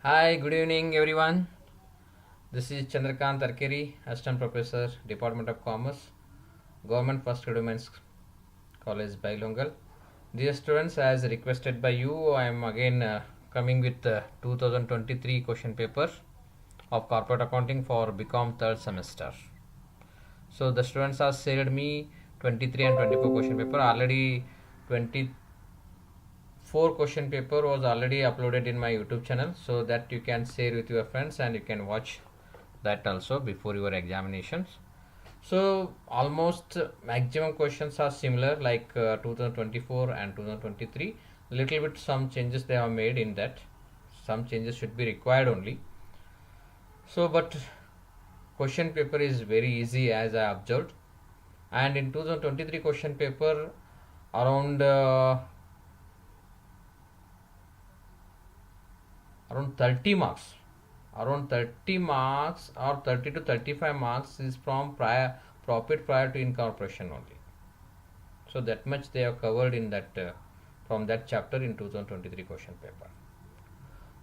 Hi, good evening everyone. This is Chandrakant Arkeri, Assistant Professor, Department of Commerce, Government First Women's College, Bailongal. Dear students, as requested by you, I am again coming with 2023 question paper of Corporate Accounting for BCom third semester. So the students have shared me 23 and 24 question paper. Already 24 question paper was already uploaded in my YouTube channel, so that you can share with your friends and you can watch that also before your examinations. So almost maximum questions are similar like 2024 and 2023. Little bit some changes they have made in that. Some changes should be required only. So but question paper is very easy as I observed. And in 2023 question paper around around 30 marks, around 30 marks or 30 to 35 marks is from profit prior to incorporation only. So that much they have covered in that from that chapter in 2023 question paper.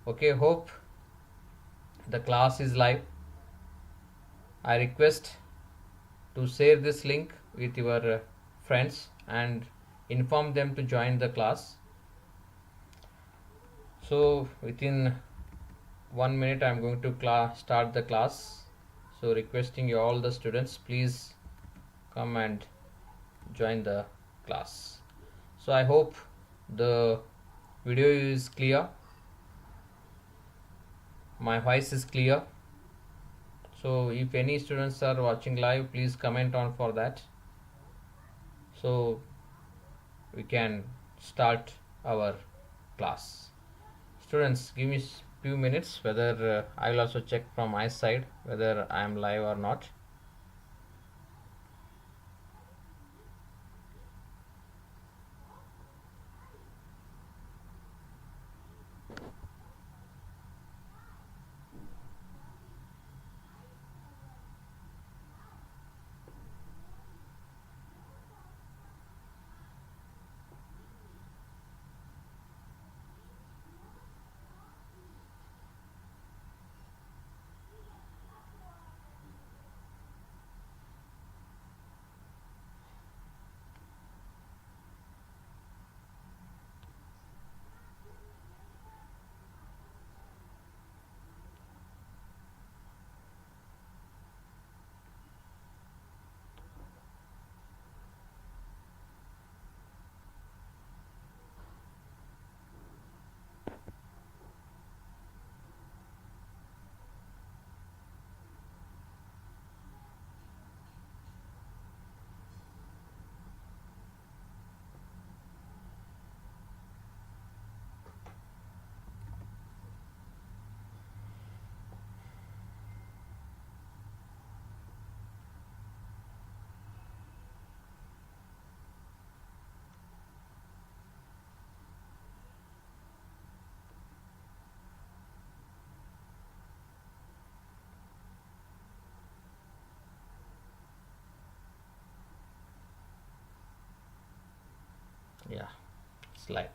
Okay, hope the class is live. I request to share this link with your friends and inform them to join the class. So within 1 minute I am going to start the class. So requesting you all the students, please come and join the class. So I hope the video is clear, my voice is clear. So if any students are watching live, please comment on for that, so we can start our class. Students, give me few minutes whether I will also check from my side whether I am live or not. Yeah, slide.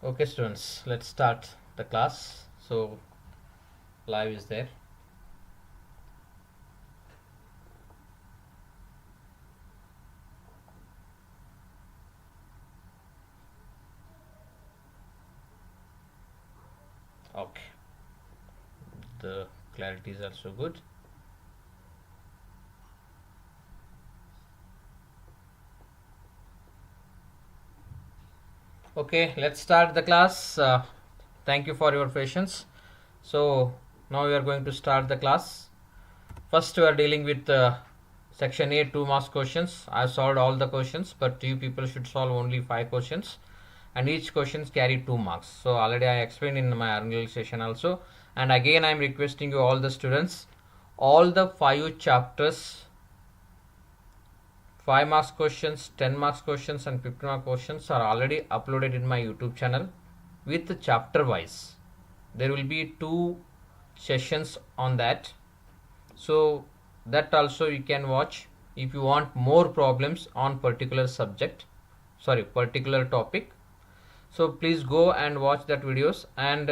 Okay students, let's start the class. So live is there. Okay, the clarity is also good. Okay, let's start the class. Thank you for your patience. So now we are going to start the class. First we are dealing with section A 2 marks questions. I solved all the questions, but you people should solve only 5 questions, and each questions carry 2 marks. So already I explained in my earlier session also, and again I am requesting you all the students, all the 5 chapters, 5 marks questions, 10 marks questions and 50 mark questions are already uploaded in my YouTube channel with chapter wise. There will be 2 sessions on that, so that also you can watch if you want more problems on particular subject, particular topic. So please go and watch that videos, and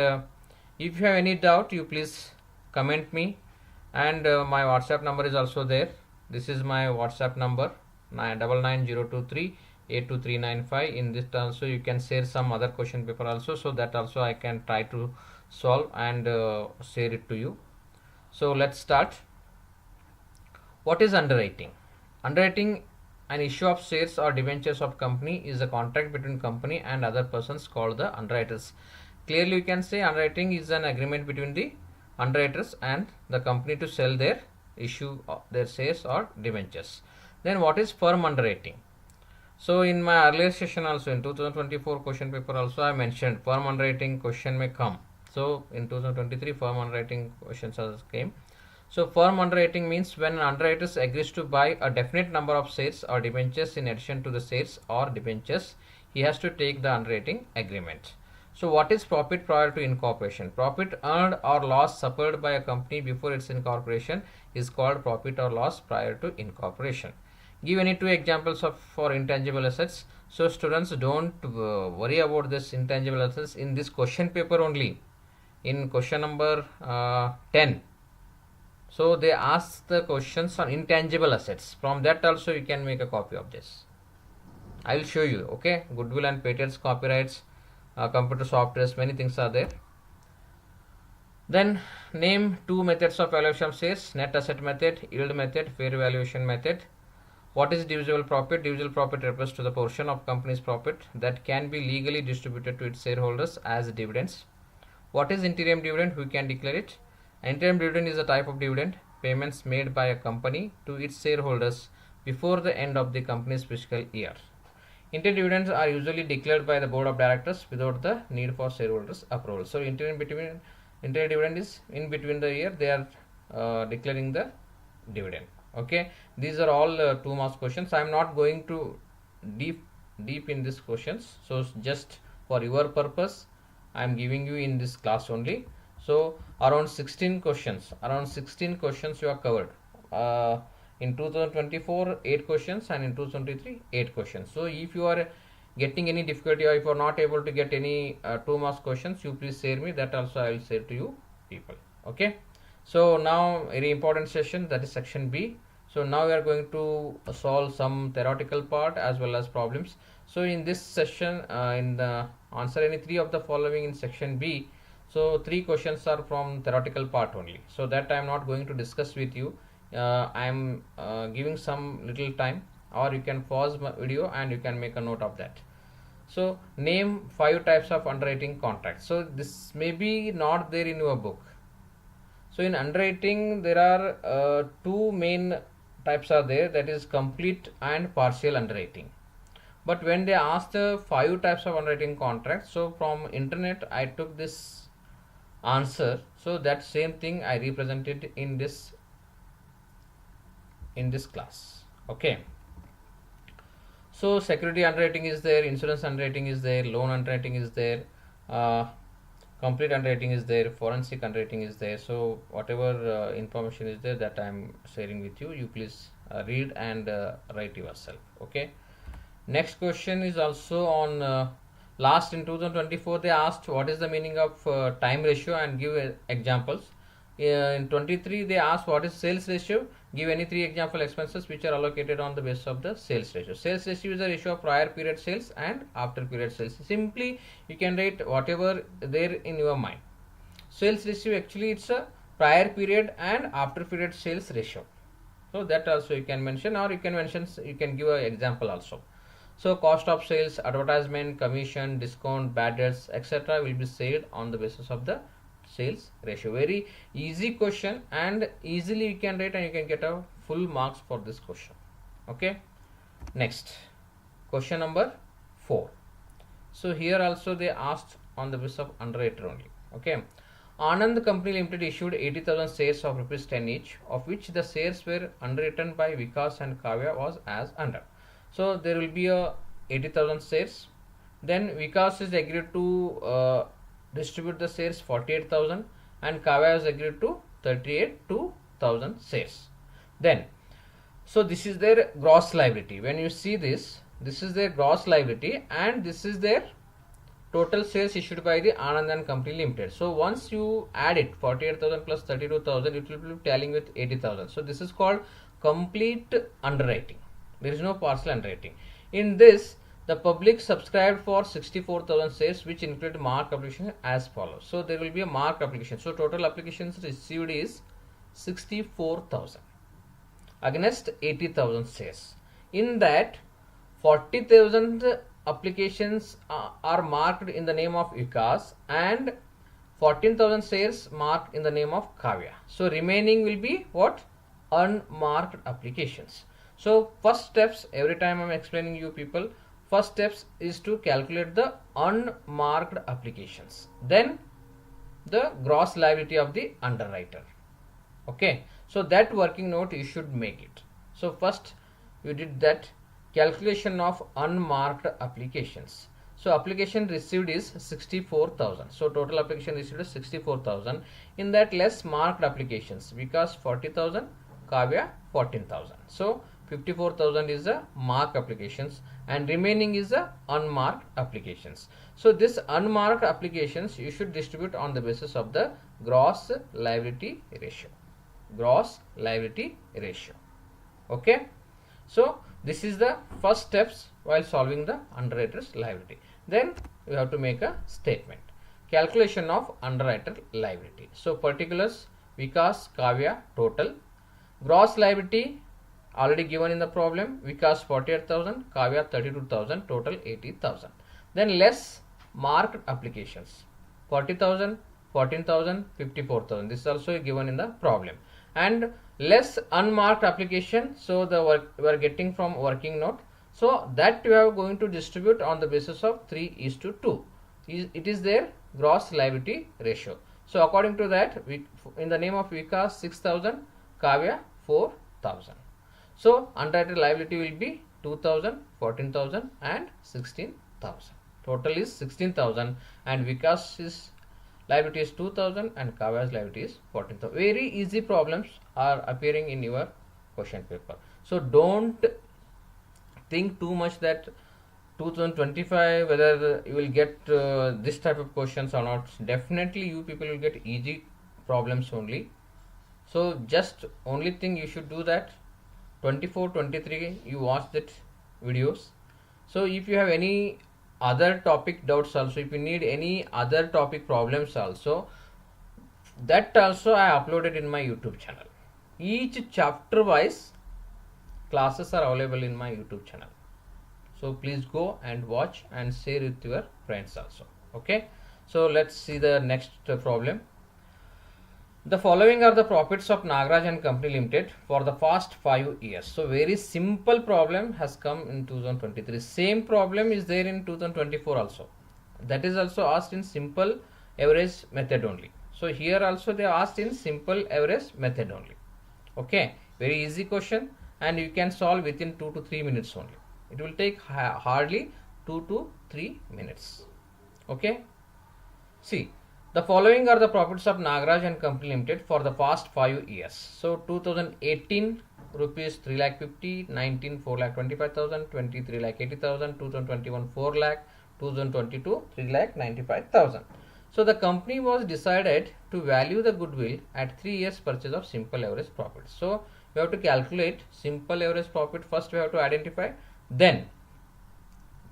if you have any doubt, you please comment me, and my WhatsApp number is also there. This is my WhatsApp number, 9990238239. In this also you can share some other question paper also, so that also I can try to solve and share it to you. So let's start. What is underwriting? Underwriting, an issue of shares or debentures of company, is a contract between company and other persons called the underwriters. Clearly you can say underwriting is an agreement between the underwriters and the company to sell their issue their shares or debentures. Then what is firm underwriting? So in my earlier session also, in 2024 question paper also, I mentioned firm underwriting question may come. So in 2023 firm underwriting questions came. So firm underwriting means when an underwriter agrees to buy a definite number of shares or debentures in addition to the shares or debentures, he has to take the underwriting agreement. So what is profit prior to incorporation? Profit earned or loss suffered by a company before its incorporation is called profit or loss prior to incorporation. Give any two examples of for intangible assets. So students, don't worry about this intangible assets in this question paper only. In question number 10. So they ask the questions on intangible assets. From that also you can make a copy of this. I will show you. Okay, goodwill and patents, copyrights, computer softwares, many things are there. Then name two methods of valuation of shares: net asset method, yield method, fair valuation method. What is divisible profit? Divisible profit refers to the portion of company's profit that can be legally distributed to its shareholders as dividends. What is interim dividend? Who can declare it? Interim dividend is a type of dividend payments made by a company to its shareholders before the end of the company's fiscal year. Interim dividends are usually declared by the board of directors without the need for shareholders' approval. So interim dividend is in between the year they are declaring the dividend. Okay, these are all 2 marks questions. I am not going to deep in these questions. So just for your purpose, I am giving you in this class only. So around 16 questions you are covered. In 2024 8 questions, and in 2023 8 questions. So if you are getting any difficulty, or if you are not able to get any 2 marks questions, you please share me, that also I will share to you people. Okay, so now very important session, that is section B. So now we are going to solve some theoretical part as well as problems. So in this session, in the answer any 3 of the following in section B. So 3 questions are from theoretical part only. So that I am not going to discuss with you. I am giving some little time, or you can pause my video and you can make a note of that. So name 5 types of underwriting contracts. So this may be not there in your book. So in underwriting there are 2 main types are there, that is complete and partial underwriting. But when they ask the 5 types of underwriting contracts, so from internet I took this answer. So that same thing I represented in this class. Okay, so security underwriting is there, insurance underwriting is there, loan underwriting is there, complete underwriting is there, forensic underwriting is there. So whatever information is there, that I am sharing with you, you please read and write yourself. Okay, next question is also on last in 2024 they asked what is the meaning of time ratio and give examples. In 23 they asked what is sales ratio, give any 3 example expenses which are allocated on the basis of the sales ratio. Sales ratio is a ratio of prior period sales and after period sales. Simply you can write whatever there in your mind. Sales ratio actually it's a prior period and after period sales ratio. So that also you can mention, or you can mention, you can give an example also. So cost of sales, advertisement, commission, discount, bad debts, etc. will be saved on the basis of the sales ratio. Very easy question, and easily you can write and you can get a full marks for this question. Okay, next question number 4. So here also they asked on the basis of underwriter only. Okay, Anand Company Limited issued 80,000 shares of rupees 10 each, of which the shares were underwritten by Vikas and Kavya was as under. So there will be a 80,000 shares. Then Vikas is agreed to distribute the shares 48,000, and Kavya has agreed to 38,000 shares. Then, so this is their gross liability. When you see this, this is their gross liability and this is their total sales issued by the Anand and Company Limited. So once you add it, 48,000 plus 32,000, it will be tallying with 80,000. So this is called complete underwriting. There is no partial underwriting. In this, the public subscribed for 64,000 shares, which include mark application as follows. So there will be a mark application. So total applications received is 64,000 against 80,000 shares. In that, 40,000 applications are marked in the name of Vikas and 14,000 shares marked in the name of Kavya. So remaining will be what? Unmarked applications. So first steps, every time I am explaining you people, first steps is to calculate the unmarked applications. Then the gross liability of the underwriter. Okay. So that working note you should make it. So first you did that calculation of unmarked applications. So application received is 64,000. So total application received is 64,000. In that, less marked applications because 40,000, Kavya 14,000. So 54,000 is the marked applications and remaining is the unmarked applications. So this unmarked applications you should distribute on the basis of the gross liability ratio. Gross liability ratio. Okay. So this is the first steps while solving the underwriter's liability. Then we have to make a statement. Calculation of underwriter liability. So particulars, Vikas, Kavya, total. Gross liability already given in the problem. Vikas 48,000, Kavya 32,000, total 80,000. Then less marked applications. 40,000, 14,000, 54,000. This is also given in the problem. And less unmarked application, so the work we are getting from working note, so that we are going to distribute on the basis of 3:2. It is their gross liability ratio. So according to that, in the name of Vikas 6,000, Kavya 4,000. So underwriter liability will be 2,000, 14,000 and 16,000. Total is 16,000 and Vikas's liability is 2,000 and Kavya's liability is 14,000. Very easy problems are appearing in your question paper. So don't think too much that 2025 whether you will get this type of questions or not. Definitely you people will get easy problems only. So just only thing you should do that 24, 23 you watch that videos. So if you have any other topic doubts also, if you need any other topic problems also, that also I uploaded in my YouTube channel. Each chapter wise classes are available in my YouTube channel. So please go and watch and share with your friends also. Okay. So let's see the next problem. The following are the profits of Nagaraj and Company Limited for the past 5 years. So very simple problem has come in 2023. Same problem is there in 2024 also. That is also asked in simple average method only. So here also they are asked in simple average method only. Okay. Very easy question and you can solve within 2 to 3 minutes only. It will take hardly 2 to 3 minutes. Okay. See. The following are the profits of Nagaraj and Company Limited for the past 5 years. So 2018 rupees 3 lakh 50, 19 4 lakh 25,000, 20 3 lakh 80,000, 2021 4 lakh, 2022 3 lakh 95,000. So the company was decided to value the goodwill at 3 years purchase of simple average profit. So we have to calculate simple average profit. First we have to identify. Then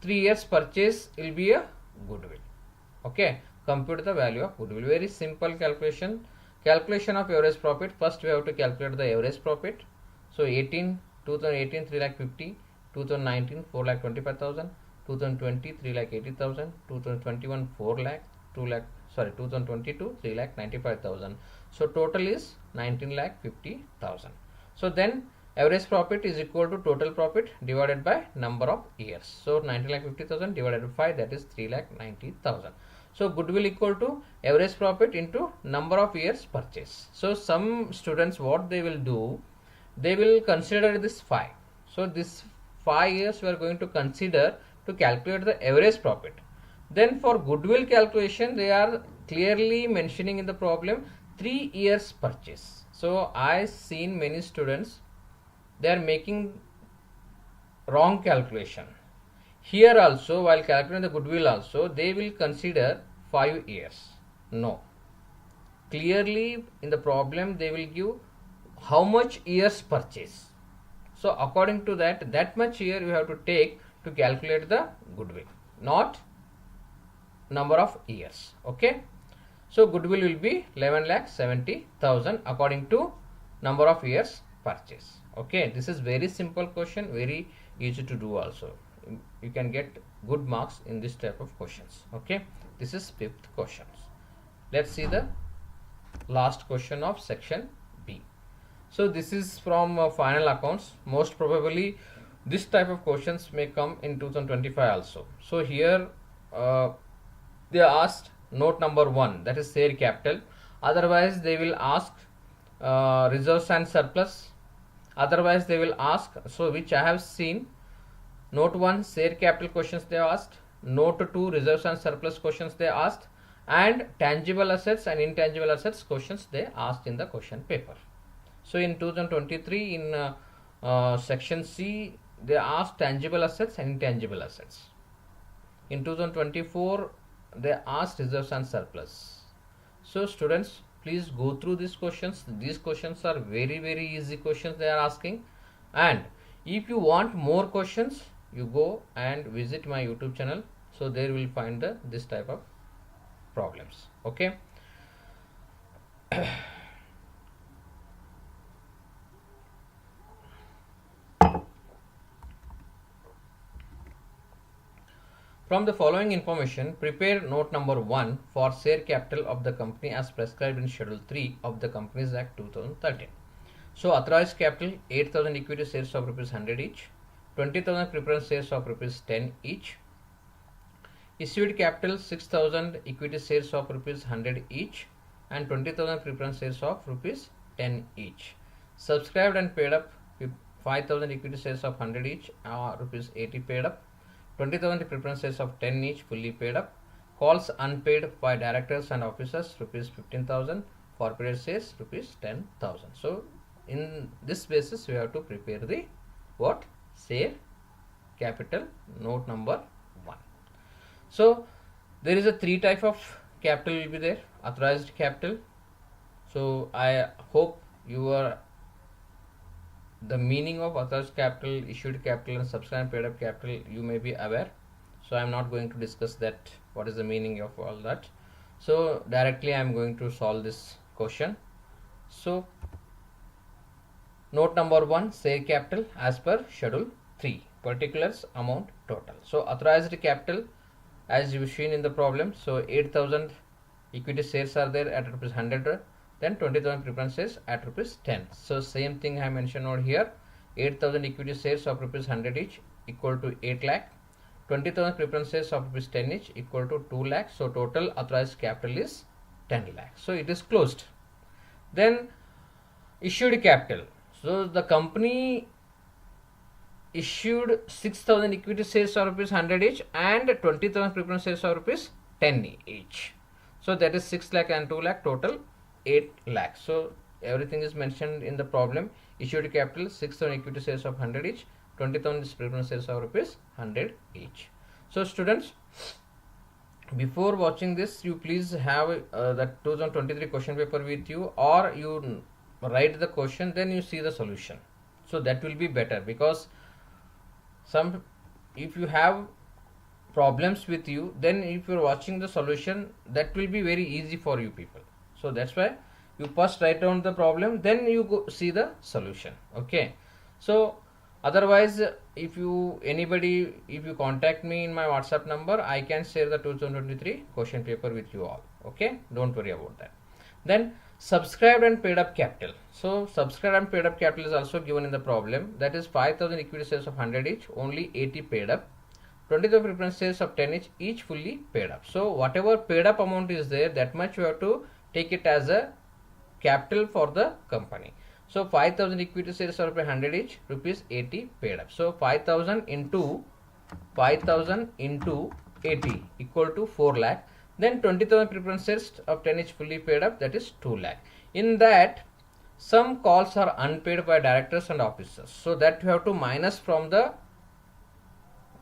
3 years purchase will be a goodwill. Okay. Compute the value of goodwill. Very simple calculation. Calculation of average profit. First we have to calculate the average profit. So 2018 3 lakh 50, 2019 4 lakh 25,000, 2020 3 lakh 80,000, 2021 4 lakh 2022 3 lakh 95,000. So total is 19 lakh 50,000. So then average profit is equal to total profit divided by number of years. So 19 lakh 50,000 divided by 5, that is 3 lakh 90,000. So goodwill equal to average profit into number of years purchase. So some students what they will do, they will consider this 5. So this 5 years we are going to consider to calculate the average profit. Then for goodwill calculation they are clearly mentioning in the problem 3 years purchase. So I seen many students, they are making wrong calculation. Here also, while calculating the goodwill also, they will consider 5 years. No. Clearly in the problem they will give how much years purchase. So according to that, that much year you have to take to calculate the goodwill, not number of years. Okay. So goodwill will be 11,70,000 according to number of years purchase. Okay. This is very simple question, very easy to do also. You can get good marks in this type of questions. Okay. This is fifth question. Let's see the last question of section B. So this is from final accounts. Most probably this type of questions may come in 2025 also. So here they asked note number 1, that is share capital. Otherwise they will ask reserves and surplus. Otherwise they will ask, so which I have seen, note 1 share capital questions they asked, note 2 reserves and surplus questions they asked, and tangible assets and intangible assets questions they asked in the question paper. So in 2023 in section C they asked tangible assets and intangible assets. In 2024 they asked reserves and surplus. So students, please go through these questions. These questions are very easy questions they are asking. And if you want more questions, you go and visit my YouTube channel. So there you will find this type of problems. Okay. From the following information, prepare note number 1 for share capital of the company as prescribed in Schedule 3 of the Companies Act 2013. So authorized capital 8,000 equity shares of rupees 100 each, 20,000 preference shares of rupees 10 each, issued capital 6,000 equity shares of rupees 100 each and 20,000 preference shares of rupees 10 each. Subscribed and paid up 5,000 equity shares of 100 each, rupees 80 paid up. 20,000 preference shares of 10 each fully paid up. Calls unpaid by directors and officers rupees 15,000. Corporate shares rupees 10,000. So in this basis we have to prepare the what? Share capital note number 1. So there is a 3 type of capital will be there. Authorized capital. So I hope you are the meaning of authorized capital, issued capital and subscribed paid up capital you may be aware. So I am not going to discuss that, what is the meaning of all that. So directly I am going to solve this question. So note number 1, share capital as per Schedule 3, particulars, amount, total. So authorized capital as you've seen in the problem. So 8,000 equity shares are there at rupees 100. Then 20,000 preference shares at rupees 10. So same thing I mentioned over here. 8,000 equity shares of rupees 100 each equal to 8 lakh. 20,000 preference shares of rupees 10 each equal to 2 lakh. So total authorized capital is 10 lakh. So it is closed. Then issued capital. So the company issued 6,000 equity shares of rupees 100 each and 20,000 preference shares of rupees 10 each. So that is 6 lakh and 2 lakh, total 8 lakhs. So everything is mentioned in the problem. Issued capital 6,000 equity shares of 100 each, 20,000 preference shares of rupees 100 each. So students, before watching this, you please have that 2023 question paper with you, or you write the question, then you see the solution. So that will be better, because if you have problems with you, then if you are watching the solution, that will be very easy for you people. So that's why you first write down the problem, then you go see the solution. Okay. So otherwise, if you contact me in my WhatsApp number, I can share the 2023 question paper with you all. Okay. Don't worry about that. Then subscribed and paid up capital. So subscribed and paid up capital is also given in the problem. That is 5,000 equity shares of 100 each, only 80 paid up. 20,000 preference shares of 10 each fully paid up. So whatever paid up amount is there, that much you have to take it as a capital for the company. So 5,000 equity shares of 100 each, rupees 80 paid up. So 5,000 into 80 equal to 4 lakh. Then 20,000 preference shares of 10 each fully paid up, that is 2 lakh. In that, some calls are unpaid by directors and officers. So that you have to minus from the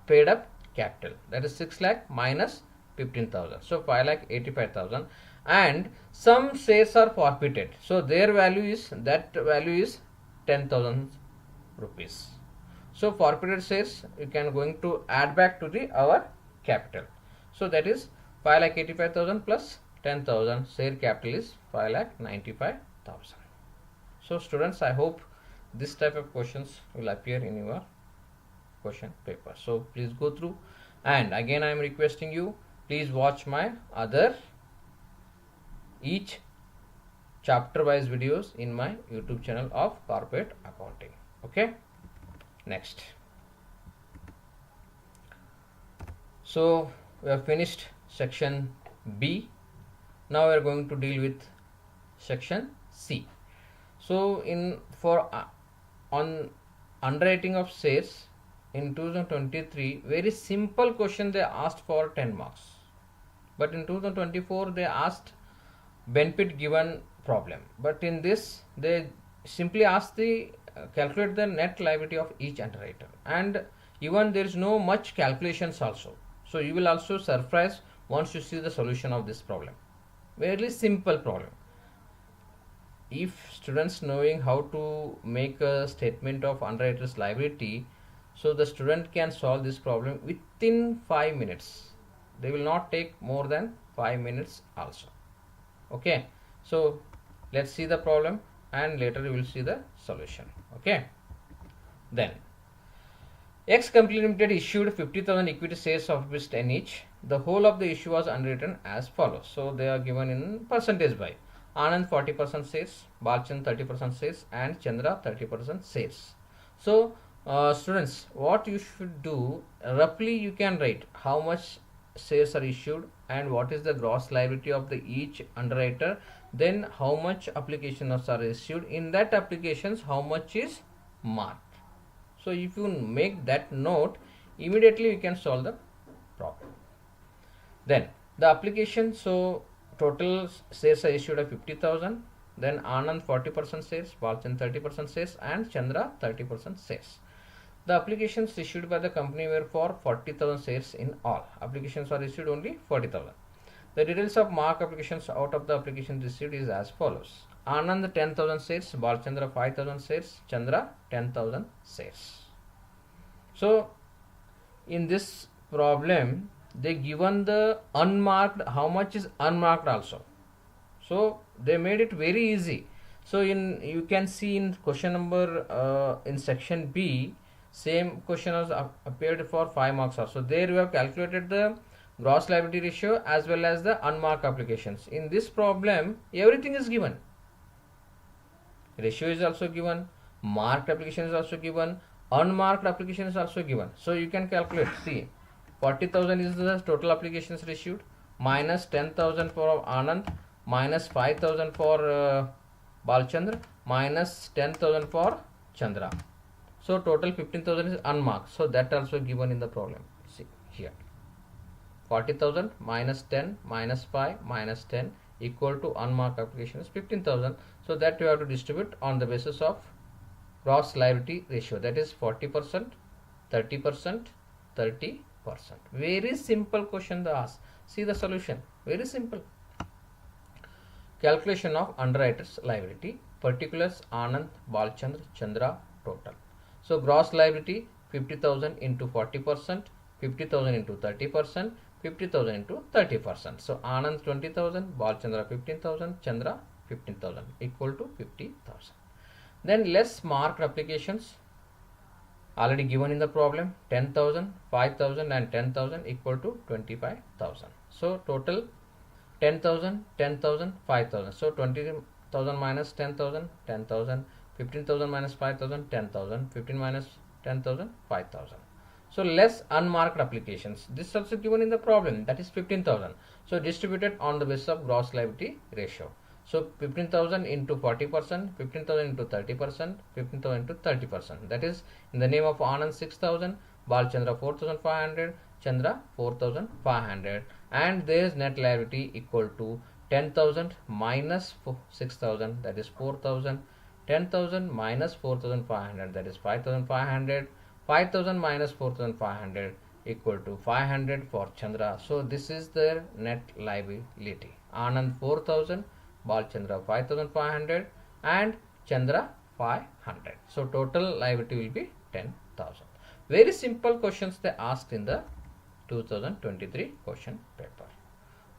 paid up capital, that is 6 lakh minus 15,000. So 5 lakh 85,000, and some shares are forfeited. So their value is, that value is 10,000 rupees. So forfeited shares you can going to add back to the our capital. So that is 5 lakh 85,000 plus 10,000, share capital is 5 lakh 95,000. So students, I hope this type of questions will appear in your question paper. So please go through, and again I am requesting you, please watch my other each chapter wise videos in my YouTube channel of corporate accounting. Okay, next. So we have finished section B. Now we are going to deal with section C. So on underwriting of shares in 2023, very simple question they asked for 10 marks, but in 2024 they asked benefit given problem, but in this they simply ask the calculate the net liability of each underwriter, and even there is no much calculations also. So you will also surprise once you see the solution of this problem. Very simple problem. If students knowing how to make a statement of underwriter's liability, so the student can solve this problem within 5 minutes. They will not take more than 5 minutes also. Okay, so let's see the problem and later you will see the solution. Okay, then X Company Limited issued 50,000 equity shares of which 10 each. The whole of the issue was underwritten as follows. So they are given in percentage by Anand 40% shares, Balchand 30% shares, and Chandra 30% shares. So students, what you should do, roughly you can write how much shares are issued and what is the gross liability of the each underwriter, then how much applications are issued, in that applications how much is marked. So if you make that note, immediately you can solve the problem. Then the application, so total shares are issued of 50,000, then Anand 40% shares, Balchand 30% shares, and Chandra 30% shares. The applications issued by the company were for 40,000 shares in all. Applications are issued only 40,000. The details of mark applications out of the application received is as follows. Anand 10,000 shares, Balchandra 5,000 shares, Chandra 10,000 shares. So in this problem they given the unmarked, how much is unmarked also. So they made it very easy. So you can see in question number in section B, same question has appeared for 5 marks also. There we have calculated the gross liability ratio as well as the unmarked applications. In this problem everything is given. Ratio is also given, marked application is also given, unmarked application is also given. So you can calculate. See, 40,000 is the total applications issued, minus 10,000 for Anand, minus 5,000 for Balchandra, minus 10,000 for Chandra. So total 15,000 is unmarked. So that also given in the problem. See here, 40,000 minus 10 minus 5 minus 10 equal to unmarked application is 15,000. So that you have to distribute on the basis of gross liability ratio, that is 40%, 30%, 30%. Very simple question they ask. See the solution, very simple. Calculation of underwriter's liability, particulars Anand, Balchandra, Chandra, total. So gross liability 50,000 into 40%, 50,000 into 30%, 50,000 into 30%. So Anand 20,000, Balchandra 15,000, Chandra 15,000 equal to 50,000. Then less marked applications already given in the problem, 10,000, 5,000 and 10,000 equal to 25,000. So total 10,000, 10,000, 5,000. So 20,000 minus 10,000, 10,000, 15,000 minus 5,000, 10,000, 15 minus 10,000, 5,000. So less unmarked applications. This is also given in the problem, that is 15,000. So distributed on the basis of gross liability ratio. So 15,000 into 40%, 15,000 into 30%, 15,000 into 30%. That is in the name of Anand 6,000, Balchandra 4,500, Chandra 4,500, and there is net liability equal to 10,000 minus 6,000, that is 4,000, 10,000 minus 4,500, that is 5,500, 5,000 minus 4,500, equal to 500 for Chandra. So this is their net liability. Anand 4,000, Balchandra 5,500 and Chandra 500. So total liability will be 10,000. Very simple questions they asked in the 2023 question paper.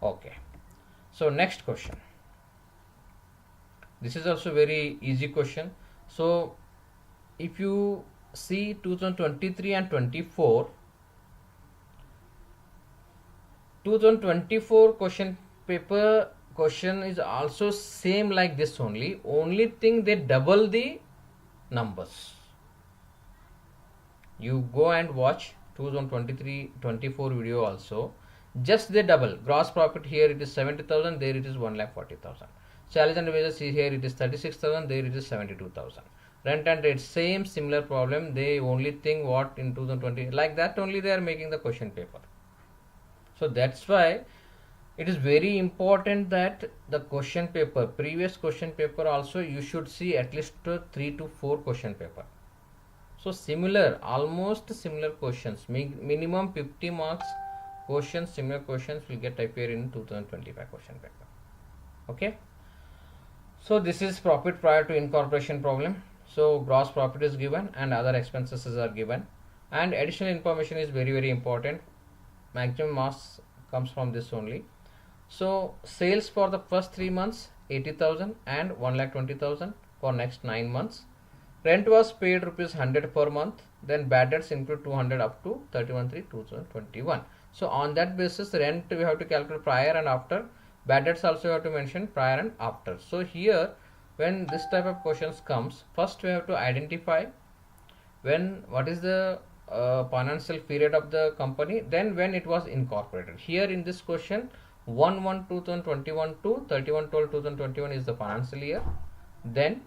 Okay. So next question. This is also very easy question. So if you see 2023 and 24, 2024 question paper question is also same like this only thing they double the numbers. You go and watch 2023-24 video also, just they double. Gross profit here it is 70,000, there it is 1,40,000. Salaries and wages here it is 36,000, there it is 72,000. Rent and rate same similar problem. They only think what in 2020 like that only they are making the question paper. So that's why it is very important that the question paper, previous question paper also you should see at least 3 to 4 question paper. So similar, almost similar questions, minimum 50 marks questions, similar questions will get appear in 2025 question paper. Okay. So this is profit prior to incorporation problem. So gross profit is given and other expenses are given, and additional information is very important. Maximum mass comes from this only. So sales for the first 3 months 80,000 and 1,20,000 for next 9 months. Rent was paid rupees 100 per month. Then bad debts include 200 up to 31/3/2021. So on that basis, rent we have to calculate prior and after. Bad debts also we have to mention prior and after. So here, when this type of questions comes, first we have to identify what is the financial period of the company, then when it was incorporated. Here in this question, 1/1/2021 to 31/12/2021 is the financial year. Then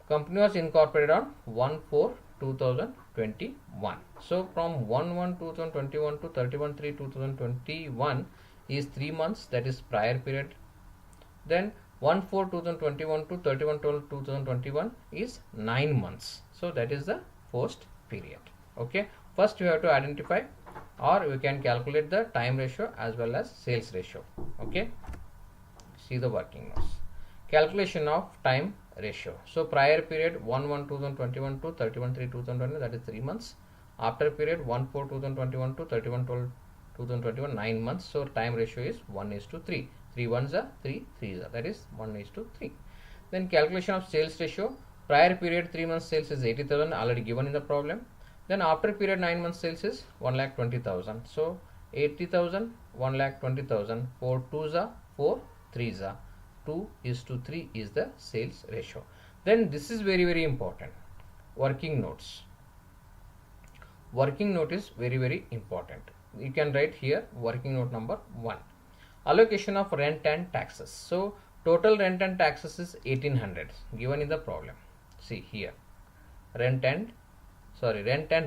company was incorporated on 1/4/2021. So from 1/1/2021 to 31/3/2021 is 3 months, that is prior period. Then 1/4/2021 to 31/12/2021 is 9 months. So that is the post period. Okay. First we have to identify, or we can calculate the time ratio as well as sales ratio. Okay. See the working notes. Calculation of time ratio. So prior period 1/1/2021 to 31/3/2021, that is 3 months. After period 1/4/2021 to 31/12/2021, 9 months. So time ratio is 1:3. 3 ones are 3 threes are, that is 1:3. Then calculation of sales ratio. Prior period 3 months sales is 80,000, already given in the problem. Then after period 9 months sales is 1,20,000. So 80,000, 1,20,000. 4 twos are 4 threes are. 2:3 is the sales ratio. Then this is very important. Working notes. Working note is very important. You can write here working note number 1. Allocation of rent and taxes. So total rent and taxes is 1,800 given in the problem. See here, rent and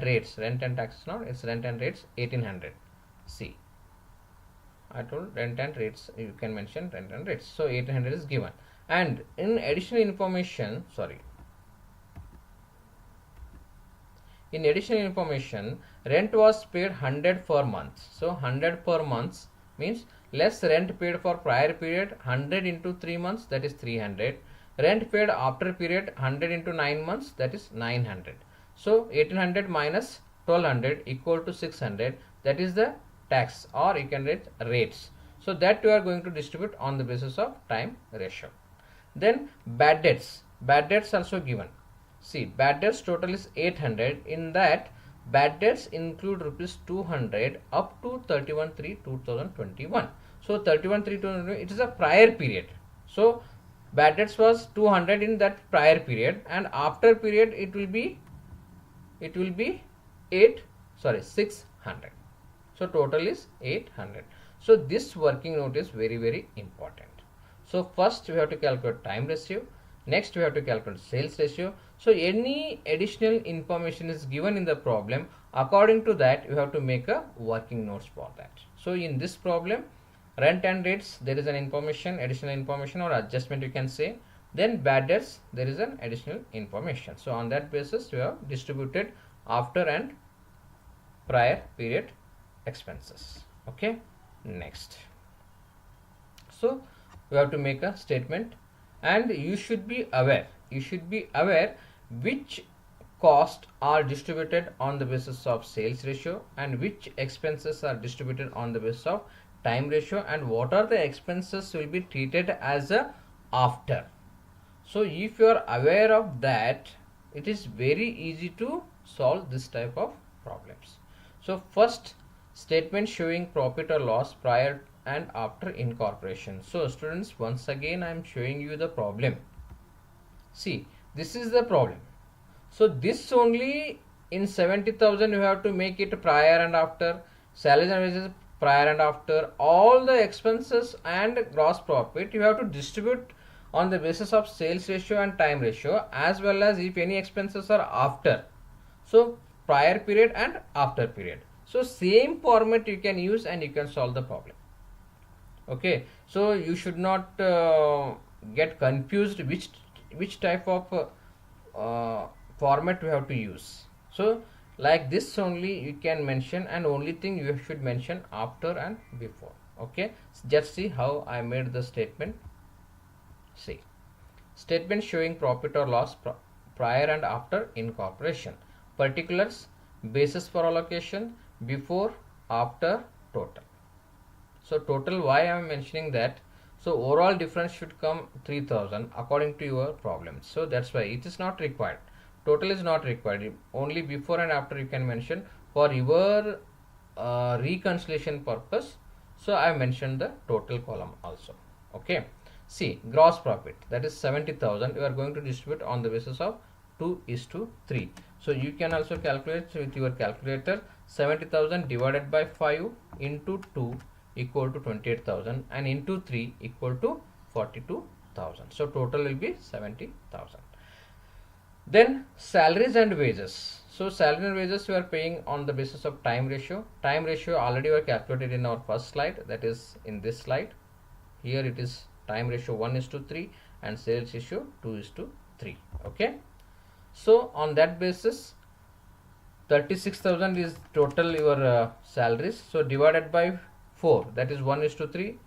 rates. Rent and taxes, no, it's rent and rates 1,800. See, I told rent and rates, you can mention rent and rates. So 1,800 is given, and in additional information, rent was paid 100 per month. So 100 per month means less rent paid for prior period, 100 into 3 months, that is 300. Rent paid after period, 100 into 9 months, that is 900. So 1,800 minus 1,200 equal to 600, that is the tax, or you can write rates. So that you are going to distribute on the basis of time ratio. Then bad debts also given. See, bad debts total is 800. In that, bad debts include rupees 200 up to 31/3/2021. So 31/3/2021, it is a prior period. So bad debts was 200 in that prior period, and after period it will be 600. So total is 800. So this working note is very important. So first we have to calculate time ratio. Next we have to calculate sales ratio. So any additional information is given in the problem. According to that, you have to make a working notes for that. So in this problem, rent and rates, there is an additional information or adjustment you can say. Then bad debts, there is an additional information. So on that basis, we have distributed after and prior period expenses. Okay, next. So we have to make a statement, and you should be aware which costs are distributed on the basis of sales ratio and which expenses are distributed on the basis of time ratio, and what are the expenses will be treated as a after. So if you are aware of that, it is very easy to solve this type of problems. So first, statement showing profit or loss prior and after incorporation. So students, once again I am showing you the problem. See, this is the problem. So this only in 70,000 you have to make it prior and after, salaries and wages prior and after, all the expenses and gross profit you have to distribute on the basis of sales ratio and time ratio, as well as if any expenses are after, so prior period and after period. So same format you can use and you can solve the problem. Okay, so you should not get confused which type of format we have to use. So like this only you can mention, and only thing you should mention after and before. Okay, just see how I made the statement. See, statement showing profit or loss prior and after incorporation, particulars, basis for allocation, before, after, total. So total, why I am mentioning that? So overall difference should come 3000 according to your problem. So that's why it is not required. Total is not required. Only before and after you can mention for your reconciliation purpose. So I mentioned the total column also. Okay. See, gross profit, that is 70,000. You are going to distribute on the basis of 2:3. So you can also calculate with your calculator. 70,000 divided by 5 into 2 equal to 28,000, and into 3 equal to 42,000. So total will be 70,000. Then salaries and wages. So salary and wages we are paying on the basis of time ratio. Time ratio already were calculated in our first slide, that is in this slide. Here it is time ratio 1:3 and sales ratio 2:3. Okay. So on that basis 36,000 is total your salaries. So divided by 4, that is 1:3,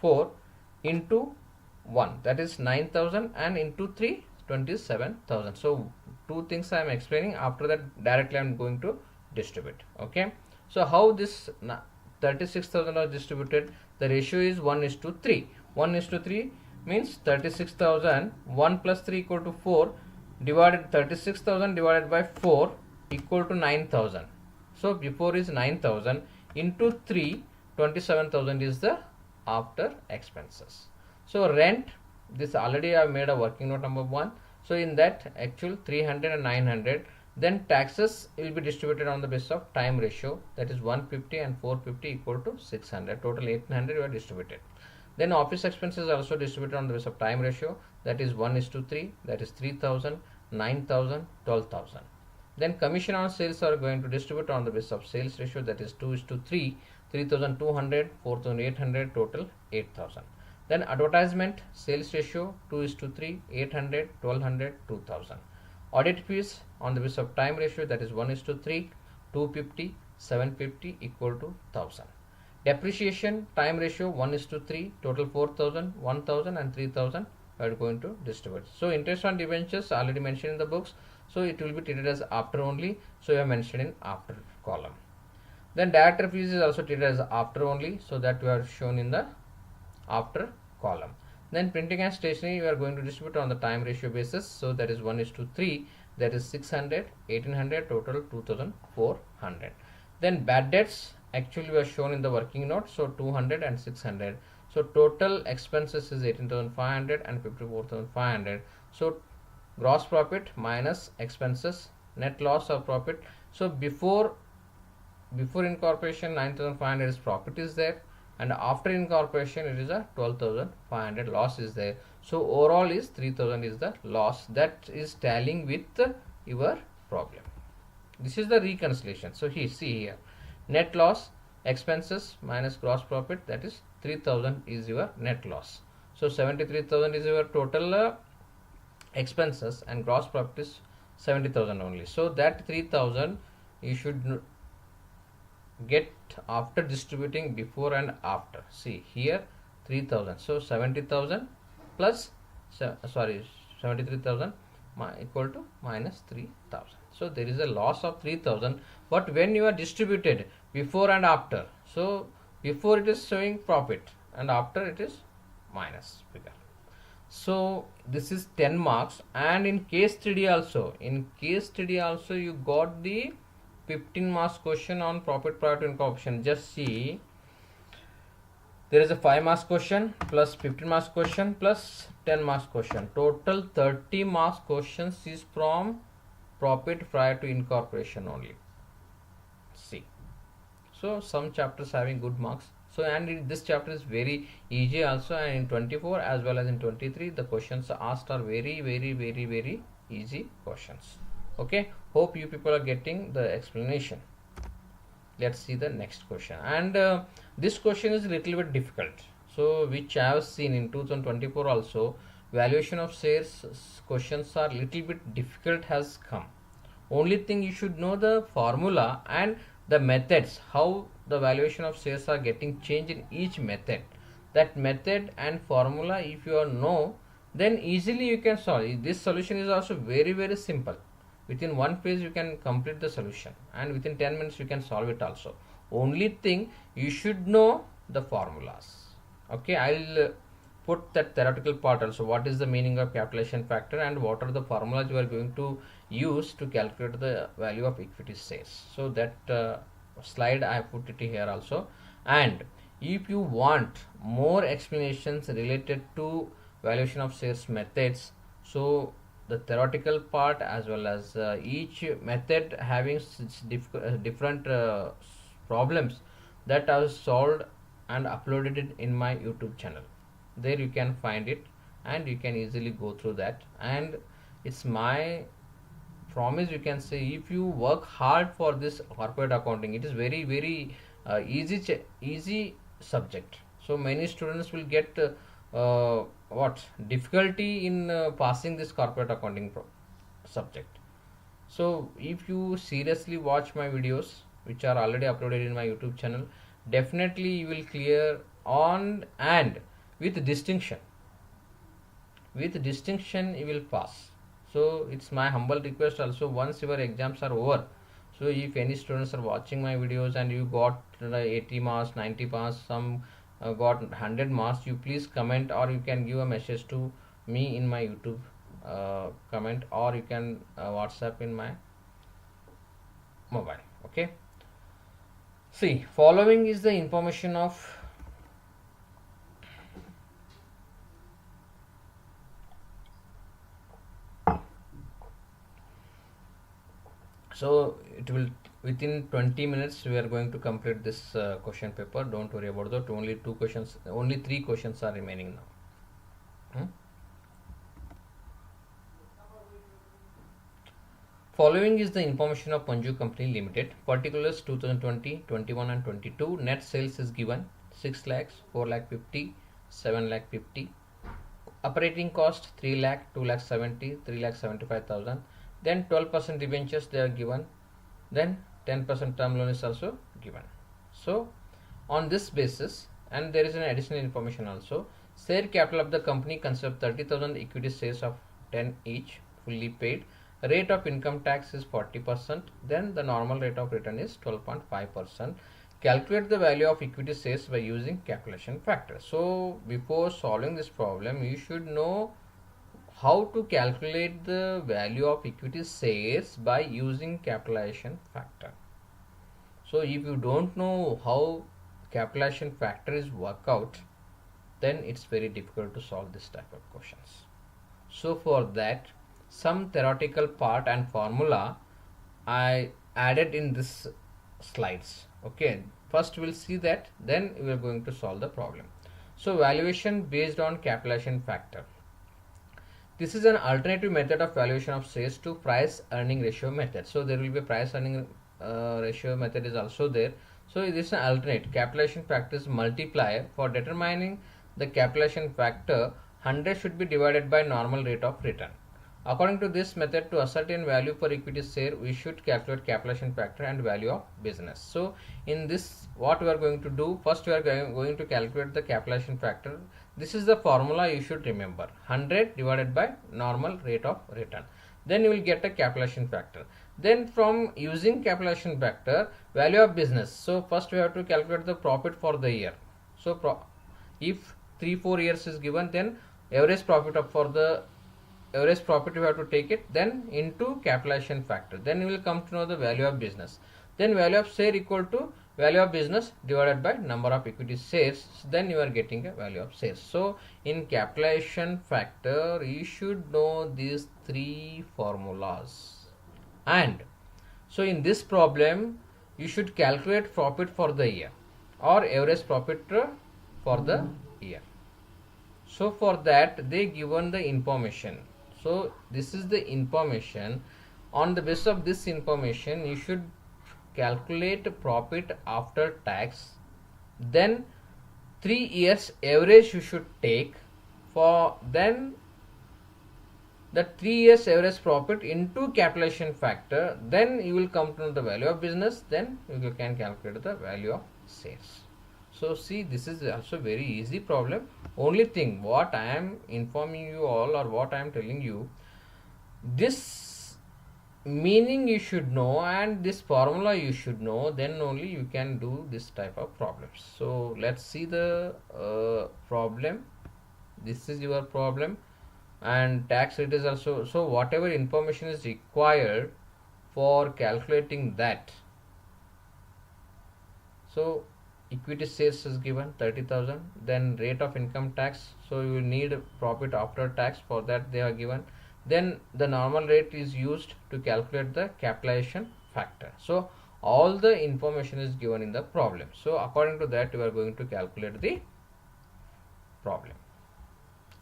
4 into 1, that is 9,000, and into 3, 27,000. So two things I am explaining. After that directly I am going to distribute. Okay. So how this 36,000 are distributed? The ratio is 1:3. 1:3 means 36,000, 1 plus 3 equal to 4, divided 36,000 divided by 4 equal to 9,000. So before is 9,000 into 3, 27,000 is the after expenses. So rent, this already I have made a working note number 1. So in that actual 300 and 900. Then taxes will be distributed on the basis of time ratio, that is 150 and 450 equal to 600. Total 800 were distributed. Then office expenses are also distributed on the basis of time ratio, that is 1:3, that is 3,000, 9,000, 12,000. Then commission on sales are going to distribute on the basis of sales ratio, that is 2:3, 3,200, 4,800, total 8,000. Then advertisement sales ratio 2:3, 800, 1,200, 2,000. Audit fees on the basis of time ratio, that is 1:3, 250, 750 equal to 1,000. Depreciation time ratio 1:3, total 4,000, 1,000 and 3,000 are going to distribute. So interest on debentures already mentioned in the books, so it will be treated as after only, so you have mentioned in after column. Then director fees is also treated as after only, so that we are shown in the after column. Then printing and stationery you are going to distribute on the time ratio basis, so that is 1:3, that is 600, 1,800, total 2,400. Then bad debts actually were shown in the working note, so 200 and 600. So total expenses is 18,500 and 54,500. So gross profit minus expenses, net loss or profit. So before incorporation 9,500 is profit is there, and after incorporation it is a 12,500 loss is there. So overall is 3,000 is the loss, that is tallying with your problem. This is the reconciliation. So here, see here, net loss, expenses minus gross profit, that is 3,000 is your net loss. So 73,000 is your total expenses, and gross profit is 70,000 only. So that 3,000 you should get after distributing before and after. See here 3000, so 70,000 plus 73,000 equal to minus 3,000. So there is a loss of 3,000. But when you are distributed before and after, so before it is showing profit and after it is minus figure. So this is 10 marks. And in case study also, you got the 15 marks question on profit prior to incorporation. Just see, there is a 5 marks question plus 15 marks question plus 10 marks question. Total 30 marks questions is from profit prior to incorporation only. See, so some chapters having good marks. So and this chapter is very easy also, and in 24 as well as in 23 the questions asked are very easy questions. Okay, hope you people are getting the explanation. Let's see the next question. And this question is a little bit difficult, so which I have seen in 2024 also. Valuation of shares questions are little bit difficult has come. Only thing you should know the formula and the methods, how the valuation of shares are getting changed in each method. That method and formula if you know, then easily you can solve. This solution is also very simple. Within one page you can complete the solution, and within 10 minutes you can solve it also. Only thing you should know the formulas. Okay, I'll put that theoretical part also. What is the meaning of capitalization factor and what are the formulas you are going to use to calculate the value of equity shares. So that slide I have put it here also. And if you want more explanations related to valuation of shares methods, so the theoretical part as well as each method having different problems that are solved and uploaded it in my YouTube channel. There you can find it and you can easily go through that. And it's my promise, you can say, if you work hard for this corporate accounting, it is very easy subject. So many students will get what difficulty in passing this corporate accounting subject. So if you seriously watch my videos which are already uploaded in my YouTube channel, definitely you will clear on, and with distinction you will pass. So it's my humble request also, once your exams are over, so if any students are watching my videos and you got 80 marks, 90 marks, some got 100 marks, you please comment, or you can give a message to me in my YouTube comment, or you can WhatsApp in my mobile. Okay, see, following is the information of so it will within 20 minutes we are going to complete this question paper. Don't worry about that. Only 3 questions are remaining now. Following is the information of Panju Company Limited. Particulars 2020, 21 and 22. Net sales is given 6 lakhs, 4 lakh 50, 7 lakh 50. Operating cost 3 lakh, 2 lakh 70, 3 lakh 75,000. Then 12% debentures they are given. Then 10% term loan is also given. So on this basis, and there is an additional information also. Share capital of the company consists of 30,000 equity shares of 10 each, fully paid. Rate of income tax is 40%. Then the normal rate of return is 12.5%. Calculate the value of equity shares by using capitalization factor. So before solving this problem, you should know how to calculate the value of equity shares by using capitalization factor. So if you don't know how capitalization factor is worked out, then it's very difficult to solve this type of questions. So for that, some theoretical part and formula I added in this slides. Okay, first we'll see that, then we are going to solve the problem. So valuation based on capitalization factor. This is an alternative method of valuation of shares to price earning ratio method. So there will be a price earning ratio method is also there. So this is an alternate. Capitalization factor is multiplier. For determining the capitalization factor, 100 should be divided by normal rate of return. According to this method, to ascertain value per equity share, we should calculate capitalization factor and value of business. So in this, what we are going to do, first we are going to calculate the capitalization factor. This is the formula you should remember: 100 divided by normal rate of return. Then you will get a capitalization factor. Then from using capitalization factor, value of business. So first we have to calculate the profit for the year. So if 3-4 years is given, then average profit for the average profit you have to take it, then into capitalization factor. Then you will come to know the value of business. Then value of share equal to value of business divided by number of equity shares. Then you are getting a value of shares. So in capitalization factor, you should know these three formulas. And so in this problem, you should calculate profit for the year or average profit for the year. So for that, they given the information. So this is the information. On the basis of this information, you should calculate profit after tax. Then 3 years average you should take. For then the 3 years average profit into capitalization factor. Then you will come to know the value of business. Then you can calculate the value of shares. So see, this is also very easy problem. Only thing what I am informing you all, or what I am telling you, this meaning you should know and this formula you should know, then only you can do this type of problems. So let's see the problem. This is your problem, and tax rate is also. So whatever information is required for calculating that. So equity shares is given 30,000. Then rate of income tax, so you need profit after tax, for that they are given. Then the normal rate is used to calculate the capitalization factor. So all the information is given in the problem. So according to that, you are going to calculate the problem.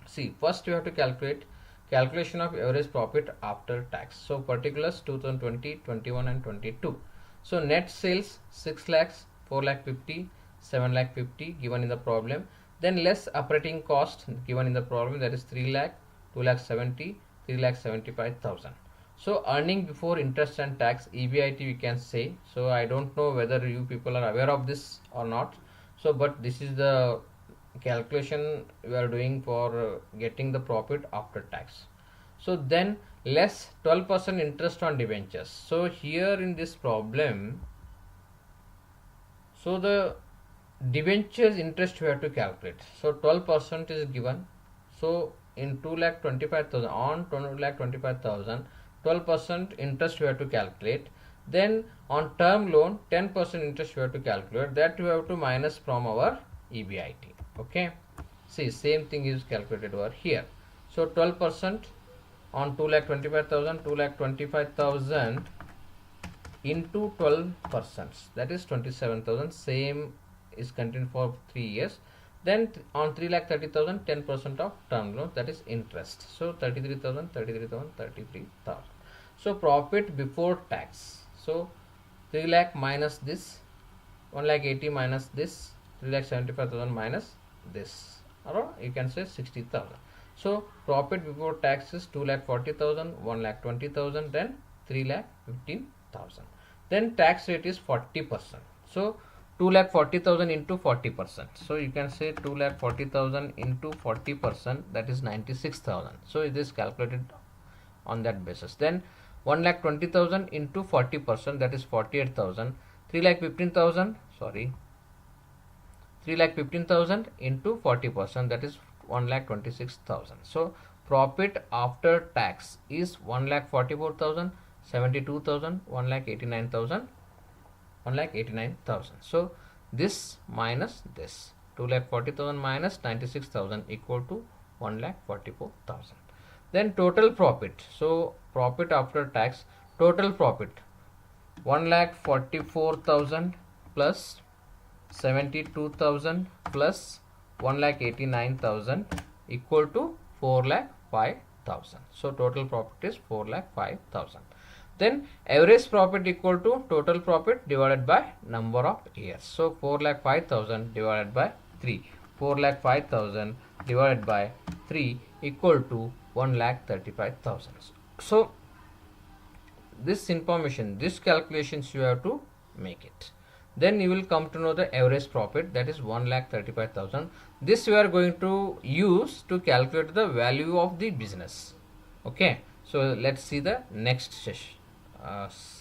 See, first you have to calculate calculation of average profit after tax. So particulars 2020, 21 and 22. So net sales 6 lakhs, 4 lakh 50, 7 lakh 50 given in the problem. Then less operating cost given in the problem, that is 3 lakh, 2 lakh 70, 3 lakh 75,000. So earning before interest and tax, EBIT we can say. So I don't know whether you people are aware of this or not. So but this is the calculation we are doing for getting the profit after tax. So then less 12% interest on debentures. So here in this problem, so the debentures interest we have to calculate. So 12% is given. So in 2,25,000, on 2,25,000, 12% interest we have to calculate. Then on term loan, 10% interest we have to calculate. That we have to minus from our EBIT. Okay. See, same thing is calculated over here. So 12% on 2,25,000, 2,25,000 into 12%, that is 27,000. Same is continued for 3 years. Then on 3,30,000, 10% of term loan, that is interest. So 33,000, 33,000, 33,000. So profit before tax. So 3 lakh minus this, 1 lakh 80 minus this, 3 lakh 75,000 minus this, or you can say 60,000. So profit before tax is 2 lakh 40,000, 1 lakh 20,000, then 3 lakh 15,000. Then tax rate is 40%. So 2 lakh 40,000 into 40%. So you can say 2 lakh 40,000 into 40%, that is 96,000. So it is calculated on that basis. Then 1 lakh 20,000 into 40%, that is 48,000. 3 lakh 15,000, sorry, 3 lakh 15,000 into 40%, that is 1 lakh 26,000. So profit after tax is 1 lakh 44,000, 72,000, 1 lakh 89,000, 1 lakh 89,000. So this minus this, 2 lakh 40,000 minus 96,000 equal to 1 lakh 44,000. Then total profit. So profit after tax, total profit 1 lakh 44,000 plus 72,000 plus 1 lakh 89,000 equal to 4 lakh 5,000. So total profit is 4 lakh 5,000. Then average profit equal to total profit divided by number of years. So 4 lakh 5,000 divided by 3. 4 lakh 5,000 divided by 3 equal to 1,35,000. So this information, this calculations you have to make it. Then you will come to know the average profit, that is 1,35,000. This you are going to use to calculate the value of the business. Okay, so let's see the next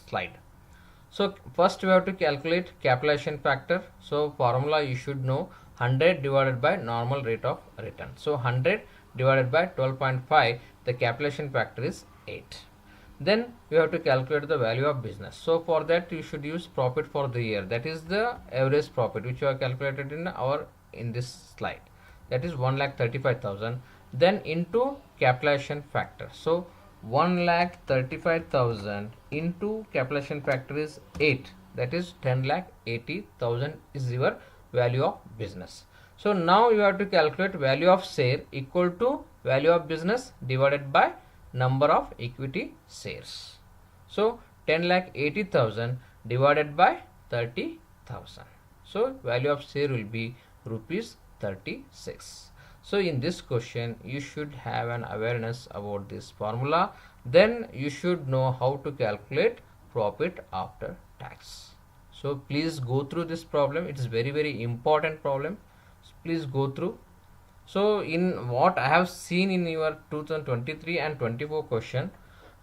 slide. So first we have to calculate capitalization factor. So formula you should know, 100 divided by normal rate of return. So 100 divided by 12.5, the capitalization factor is 8. Then you have to calculate the value of business. So for that you should use profit for the year, that is the average profit which you have calculated in this slide, that is 1,35,000. Then into capitalization factor. So 1,35,000 into capitalization factor is 8, that is 10,80,000 is your value of business. So now you have to calculate value of share equal to value of business divided by number of equity shares. So 10,80,000 divided by 30,000. So value of share will be rupees 36. So in this question you should have an awareness about this formula. Then you should know how to calculate profit after tax. So please go through this problem. It is very important problem. So please go through. So in what I have seen in your 2023 and 24 question,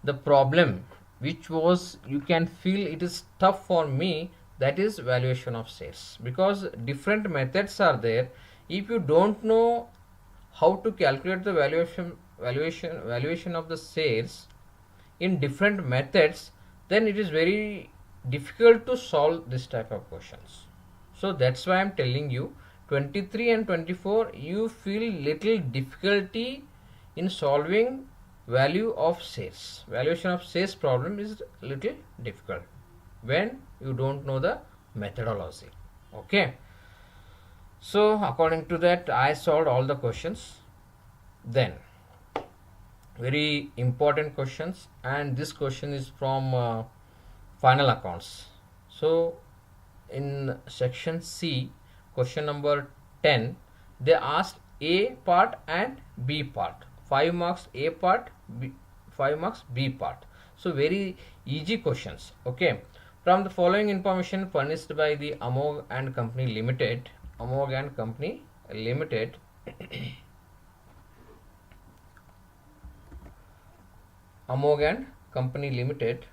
the problem which was, you can feel it is tough for me, that is valuation of shares, because different methods are there. If you don't know how to calculate the valuation of the shares in different methods, then it is very difficult to solve this type of questions. So that's why I'm telling you, 23 and 24 you feel little difficulty in solving value of shares. Valuation of shares problem is little difficult when you don't know the methodology. Okay, so according to that I solved all the questions. Then very important questions, and this question is from final accounts. So in section C, question number 10, they asked A part and B part, 5 marks A part, 5 marks B part. So very easy questions. Okay, from the following information furnished by the Amog and Company Limited, Amog and Company Limited Amog and Company Limited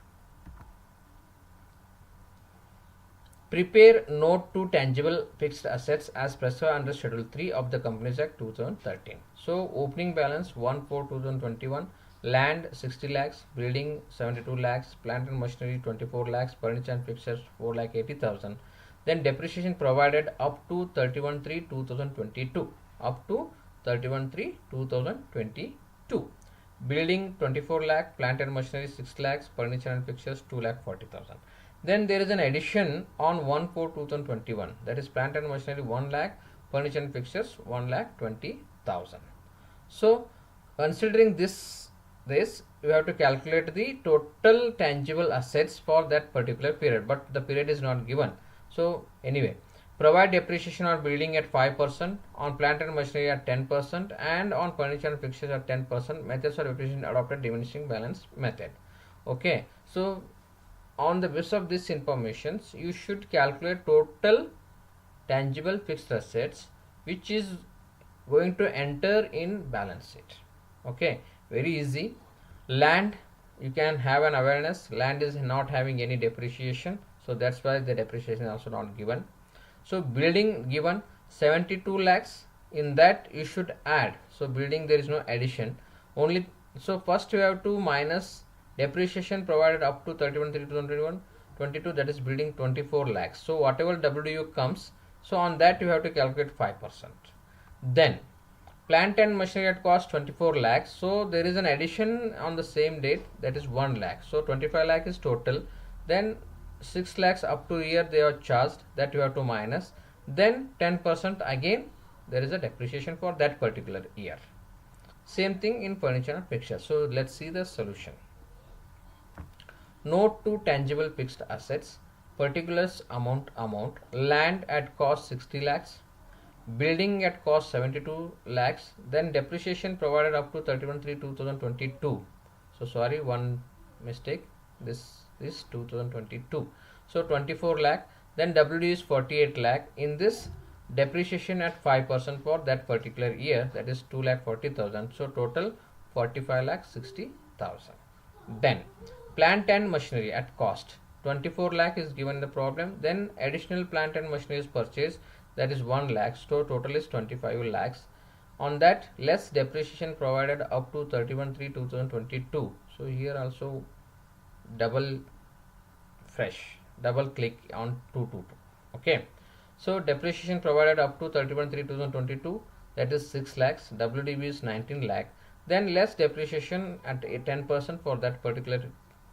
prepare note to tangible fixed assets as prescribed under Schedule 3 of the Companies Act 2013. So opening balance 1/4/2021, land 60 lakhs, building 72 lakhs, plant and machinery 24 lakhs, furniture and fixtures 4,80,000. Then depreciation provided up to 31/3/2022, up to 31/3/2022. Building 24 lakh, plant and machinery 6 lakhs, furniture and fixtures 2,40,000. Then there is an addition on 1/4/2021, that is plant and machinery 1 lakh, furniture and fixtures 1,20,000. So considering this you have to calculate the total tangible assets for that particular period, but the period is not given. So anyway, provide depreciation on building at 5%, on plant and machinery at 10%, and on furniture and fixtures at 10%. Methods of depreciation adopted diminishing balance method. Okay, so on the basis of this information you should calculate total tangible fixed assets which is going to enter in balance sheet. Okay, very easy. Land, you can have an awareness, land is not having any depreciation, so that's why the depreciation is also not given. So building given 72 lakhs, in that you should add, so building there is no addition only. So first you have to minus depreciation provided up to 31/3/2021-22, that is building 24 lakhs. So whatever WDU comes, so on that you have to calculate 5%. Then plant and machinery at cost 24 lakhs, so there is an addition on the same date, that is 1 lakh. So 25 lakh is total. Then 6 lakhs up to year they are charged, that you have to minus. Then 10% again there is a depreciation for that particular year. Same thing in furniture and fixtures. So let's see the solution. Note to tangible fixed assets, particulars amount, land at cost 60 lakhs, building at cost 72 lakhs, then depreciation provided up to 31/3/2022. So sorry, one mistake, this is 2022. So 24 lakh, then WD is 48 lakh. In this, depreciation at 5% for that particular year, that is 2,40,000. So total 45,60,000. Then plant and machinery at cost 24 lakh is given the problem. Then additional plant and machinery is purchased, that is 1 lakh. So total is 25 lakhs. On that, less depreciation provided up to 31/3/2022. So here also double fresh, double click on 222. Okay, so depreciation provided up to 31/3/2022, that is 6 lakhs. WDB is 19 lakh. Then less depreciation at 10% for that particular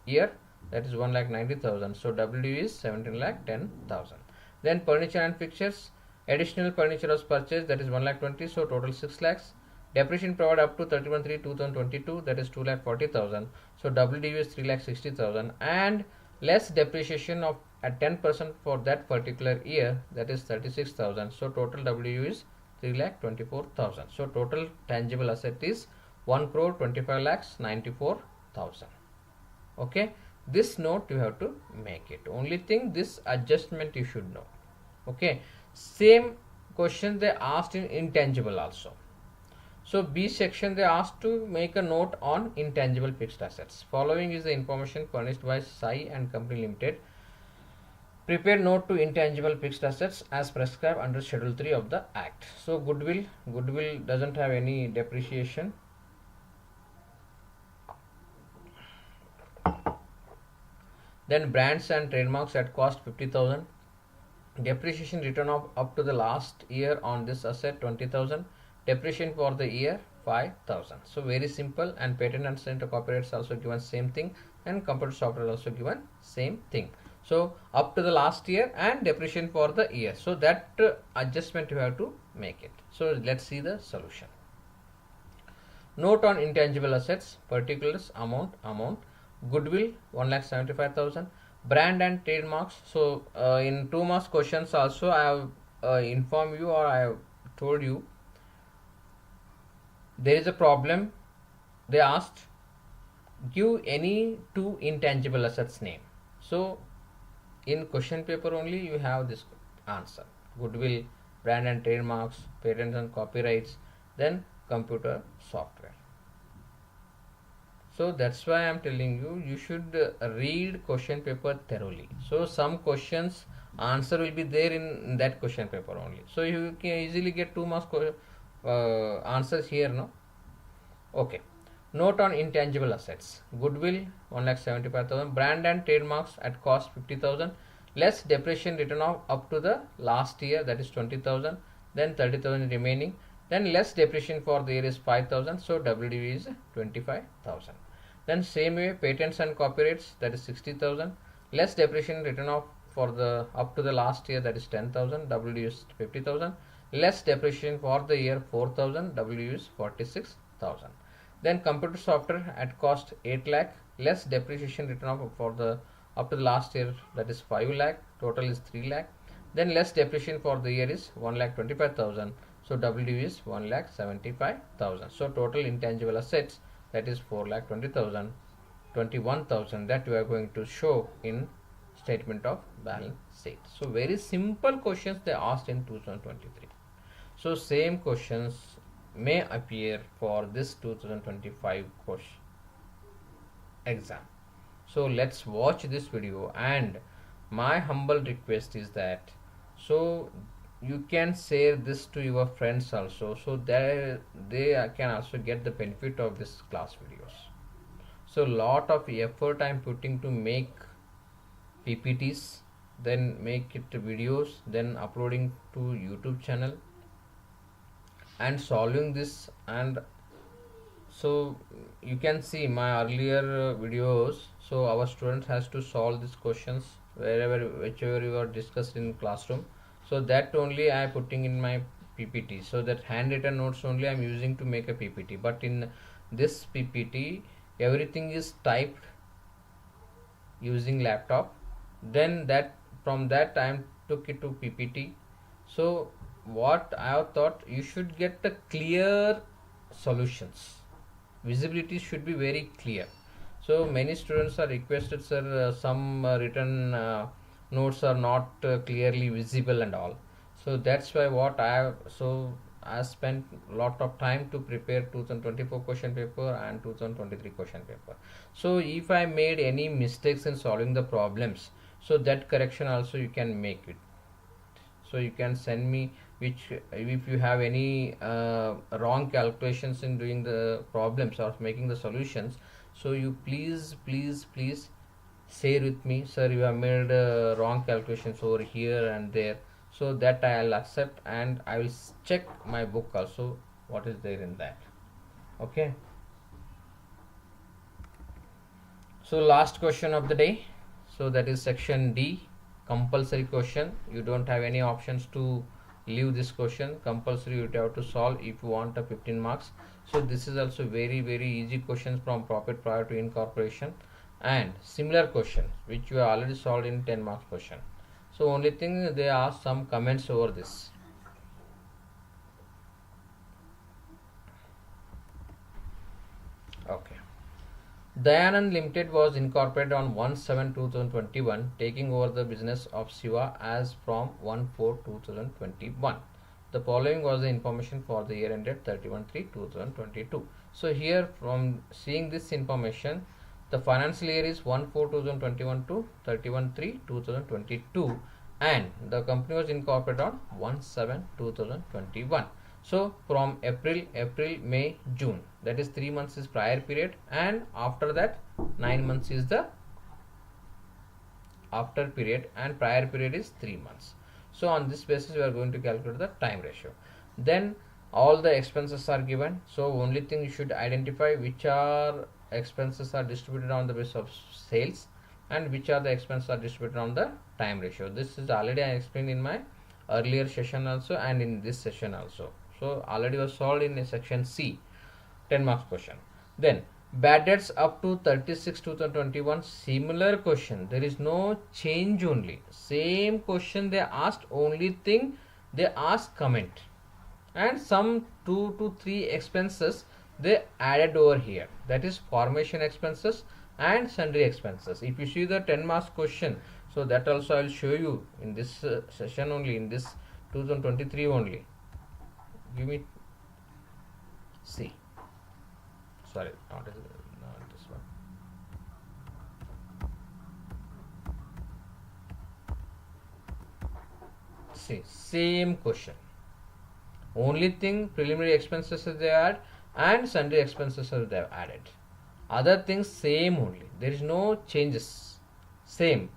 year, that is 1,90,000. So WDB is 17,10,000. Then furniture and fixtures, additional furniture was purchased, that is 1,20,000. So total 6 lakhs. Depreciation provided up to 31/3/2022, that is 2,40,000. So WDB is 3,60,000, and less depreciation of at 10% for that particular year, that is 36,000. So total WDB is 3,24,000. So total tangible asset is 1,25,94,000. Okay, this note you have to make it. Only thing, this adjustment you should know. Okay, same question they asked in intangible also. So B section, they asked to make a note on intangible fixed assets. Following is the information furnished by Sai and Company Limited. Prepare note to intangible fixed assets as prescribed under Schedule 3 of the Act. So Goodwill doesn't have any depreciation. Then brands and trademarks at cost 50,000. Depreciation written off up to the last year on this asset 20,000. Depreciation for the year 5,000. So very simple. And patent and center copyrights also given same thing, and computer software also given same thing. So up to the last year and depreciation for the year. So that adjustment you have to make it. So let's see the solution. Note on intangible assets, particulars, amount. Goodwill 1,75,000. Brand and trademarks. So in 2 marks questions also I have informed you, or I have told you there is a problem. They asked give any 2 intangible assets name. So in question paper only you have this answer: Goodwill, brand and trademarks, patents and copyrights, then computer software. So that's why I am telling you, you should read question paper thoroughly. So some questions answer will be there in that question paper only. So you can easily get 2 marks answers here, no? Okay. Note on intangible assets. Goodwill 1,75,000. Brand and trademarks at cost 50,000. Less depreciation written off up to the last year, that is 20,000. Then 30,000 remaining. Then less depreciation for the year is 5,000. So WDV is 25,000. Then same way patents and copyrights, that is 60,000. Less depreciation written off for the up to the last year, that is 10,000. WDV is 50,000. Less depreciation for the year 4,000. WDV is 46,000. Then computer software at cost 8 lakh. Less depreciation written off for the up to the last year, that is 5 lakh. Total is 3 lakh. Then less depreciation for the year is 1,25,000. So WDV is 1,75,000. So total intangible assets, that is 4,20,000, 21,000, that we are going to show in statement of balance sheet. So very simple questions they asked in 2023. So same questions may appear for this 2025 question exam. So let's watch this video, and my humble request is that so you can share this to your friends also, so that they can also get the benefit of this class videos. So lot of effort I am putting to make PPTs, then make it videos, then uploading to YouTube channel and solving this. And so you can see my earlier videos. So our student has to solve these questions whichever you are discussed in classroom. So that only I am putting in my PPT. So that handwritten notes only I am using to make a PPT. But in this PPT, everything is typed using laptop. Then that from that I took it to PPT. So what I have thought, you should get the clear solutions. Visibility should be very clear. So many students are requested, sir, some written notes are not clearly visible and all. So that's why what I have, so I spent a lot of time to prepare 2024 question paper and 2023 question paper. So if I made any mistakes in solving the problems, so that correction also you can make it. So you can send me which, if you have any wrong calculations in doing the problems or making the solutions, so you please share with me, sir, you have made wrong calculations over here and there. So that I'll accept, and I will check my book also what is there in that. Okay. So last question of the day, so that is section D, compulsory question. You don't have any options to leave this question. Compulsory you have to solve if you want a 15 marks. So this is also very easy questions from profit prior to incorporation, and similar questions which you have already solved in 10 marks question. So only thing, they ask some comments over this. Okay. Dayanand Limited was incorporated on 1/7/2021, taking over the business of Siva as from 1/4/2021. The following was the information for the year ended 31/3/2022. So here, from seeing this information, the financial year is 1/4/2021 to 31/3/2022, and the company was incorporated on 1/7/2021. So from April, May, June, that is 3 months is prior period, and after that 9 months is the after period, and prior period is 3 months. So on this basis we are going to calculate the time ratio. Then all the expenses are given. So only thing you should identify which are expenses are distributed on the basis of sales and which are the expenses are distributed on the time ratio. This is already I explained in my earlier session also and in this session also. So already was solved in section C, 10 marks question. Then bad debts up to 36/2021, similar question. There is no change, only same question they asked, only thing they asked comment, and some 2 to 3 expenses they added over here, that is formation expenses and sundry expenses. If you see the 10 marks question, so that also I will show you in this session only, in this 2023 only. Give me, see, sorry, not this one. See, same question, only thing preliminary expenses they add and sundry expenses they have added. Other things same only, there is no changes, same.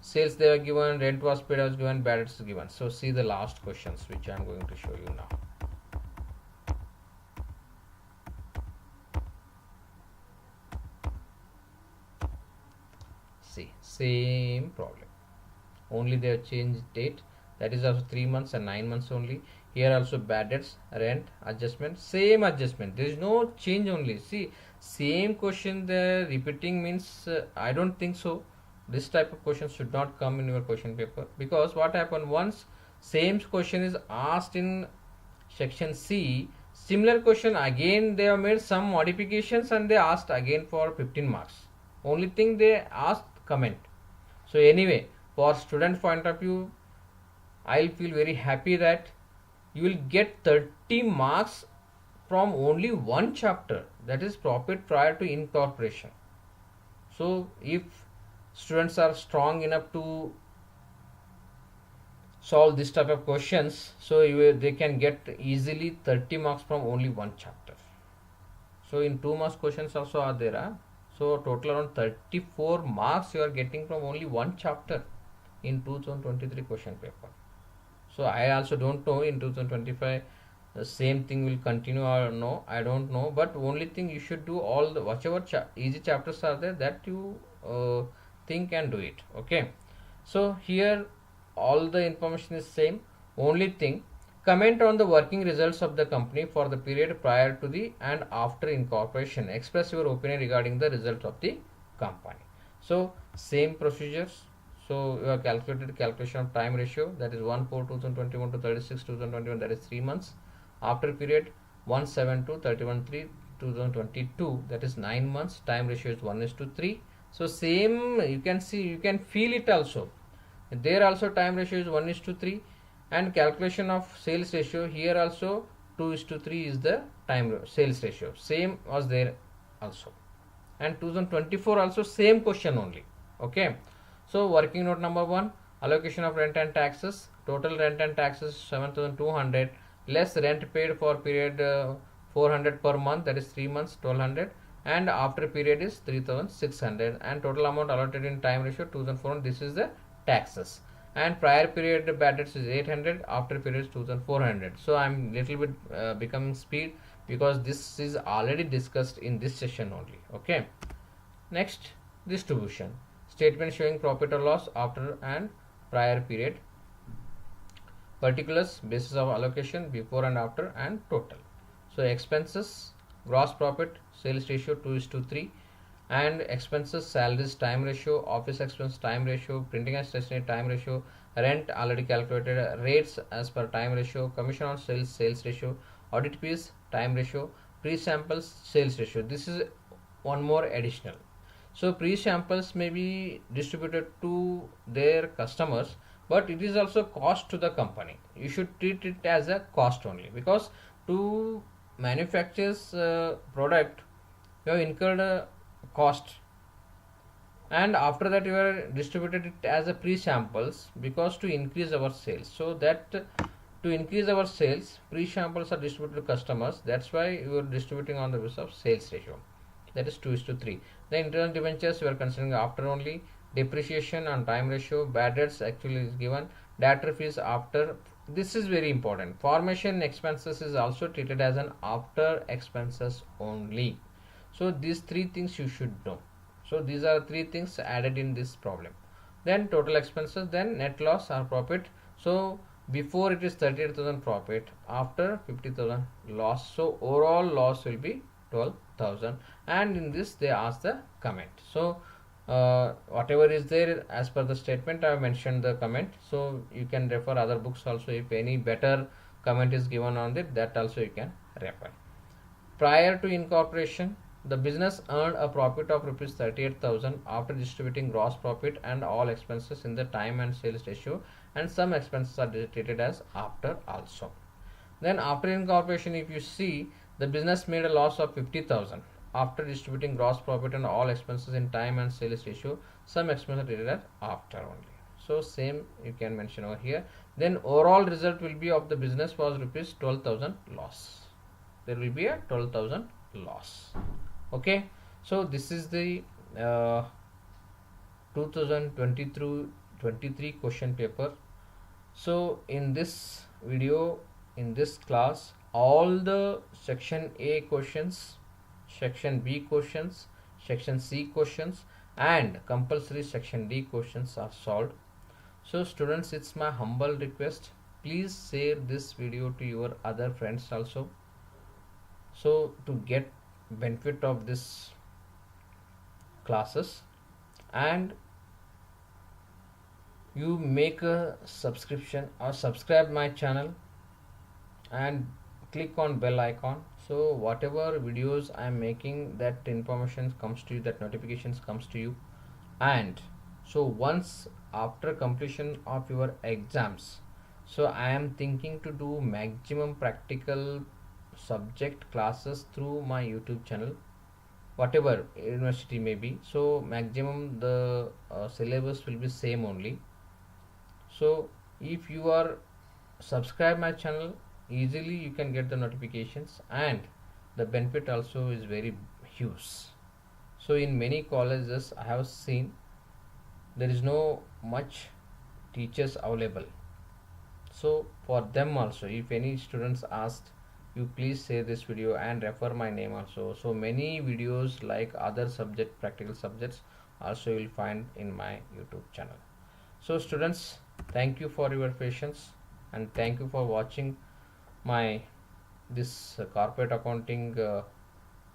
Sales they are given, rent was paid was given, bad debts given. So see the last questions which I am going to show you now. See, same problem, only they have changed date, that is also 3 months and 9 months only. Here also bad debts, rent, adjustment, same adjustment, there is no change only. See, same question they repeating means I don't think so. This type of question should not come in your question paper, because what happened, once same question is asked in section C, similar question again they have made some modifications and they asked again for 15 marks. Only thing they asked comment. So anyway, for student point of view, I'll feel very happy that you will get 30 marks from only one chapter, that is profit prior to incorporation. So if students are strong enough to solve this type of questions, so they can get easily 30 marks from only one chapter. So in 2 marks questions also are there. So total around 34 marks you are getting from only one chapter in 2023 question paper. So I also don't know in 2025 the same thing will continue or no, I don't know, but only thing you should do all the whichever easy chapters are there, that you think and do it. Okay, so here all the information is same, only thing comment on the working results of the company for the period prior to the and after incorporation, express your opinion regarding the result of the company. So same procedures, So you have calculated calculation of time ratio, that is 1/4/2021 to 36/2021, that is 3 months. After period 1/7/2/31/3/2022, that is 9 months. Time ratio is 1:3. So same, you can see, you can feel it also. There also time ratio is 1:3, and calculation of sales ratio here also 2:3 is the sales ratio. Same was there also. And 2024 also same question only. Okay. So working note number 1, allocation of rent and taxes. Total rent and taxes 7,200 less rent paid for period 400 per month, that is 3 months 1200, and after period is 3,600, and total amount allotted in time ratio 2,400. This is the taxes. And prior period bad debts is 800, after period is 2,400. So I'm little bit becoming speed because this is already discussed in this session only. Okay. Next, distribution. Statement showing profit or loss after and prior period. Particulars, basis of allocation before and after, and total. So expenses, gross profit, sales ratio 2:3, and expenses, salaries time ratio, office expense time ratio, printing and stationery time ratio, rent already calculated, rates as per time ratio, commission on sales ratio, audit fees time ratio, pre-samples sales ratio. This is one more additional. So pre-samples may be distributed to their customers, but it is also cost to the company. You should treat it as a cost only, because to manufacture's product you have incurred a cost, and after that you are distributed it as a pre-samples because to increase our sales. So that to increase our sales, pre-samples are distributed to customers. That's why you are distributing on the basis of sales ratio, that is 2:3. The internal debentures we are considering after only. Depreciation on time ratio, bad debts actually is given, debtor fees after. This is very important. Formation expenses is also treated as an after expenses only. So these three things you should know. So these are three things added in this problem. Then total expenses, then net loss or profit. So before it is 38,000 profit, after 50,000 loss. So overall loss will be 12,000, and in this they ask the comment. So whatever is there as per the statement, I have mentioned the comment. So you can refer other books also. If any better comment is given on it, that also you can refer. Prior to incorporation, the business earned a profit of rupees 38,000 after distributing gross profit and all expenses in the time and sales ratio, and some expenses are treated as after also. Then after incorporation, if you see, the business made a loss of 50,000 after distributing gross profit and all expenses in time and sales ratio. Some expenses are treated as after only. So same you can mention over here. Then overall result will be of the business was rupees 12,000 loss. There will be a 12,000 loss. Okay. So this is the 2023 question paper. So in this video, in this class, all the section A questions, section B questions, section C questions, and compulsory section D questions are solved. So students, it's my humble request, please share this video to your other friends also, so to get benefit of this classes. And you make a subscription or subscribe my channel and click on bell icon. So whatever videos I am making, that information comes to you, that notifications comes to you. And so once after completion of your exams, so I am thinking to do maximum practical subject classes through my YouTube channel, whatever university may be. So maximum the syllabus will be same only. So if you are subscribe my channel, easily you can get the notifications, and the benefit also is very huge. So in many colleges I have seen there is no much teachers available. So for them also, if any students asked, you please share this video and refer my name also. So many videos like other subject, practical subjects also you will find in my YouTube channel. So students, thank you for your patience, and thank you for watching my this corporate accounting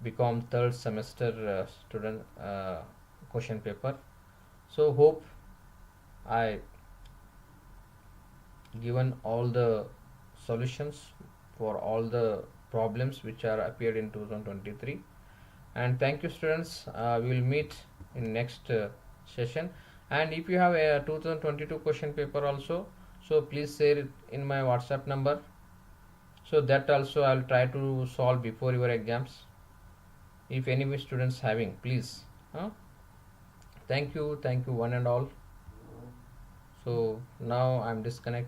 BCOM third semester student question paper. So hope I given all the solutions for all the problems which are appeared in 2023. And thank you students, we will meet in next session. And if you have a 2022 question paper also, so please share it in my WhatsApp number, so that also I'll try to solve before your exams. If any students having, please, thank you one and all. So now I'm disconnected.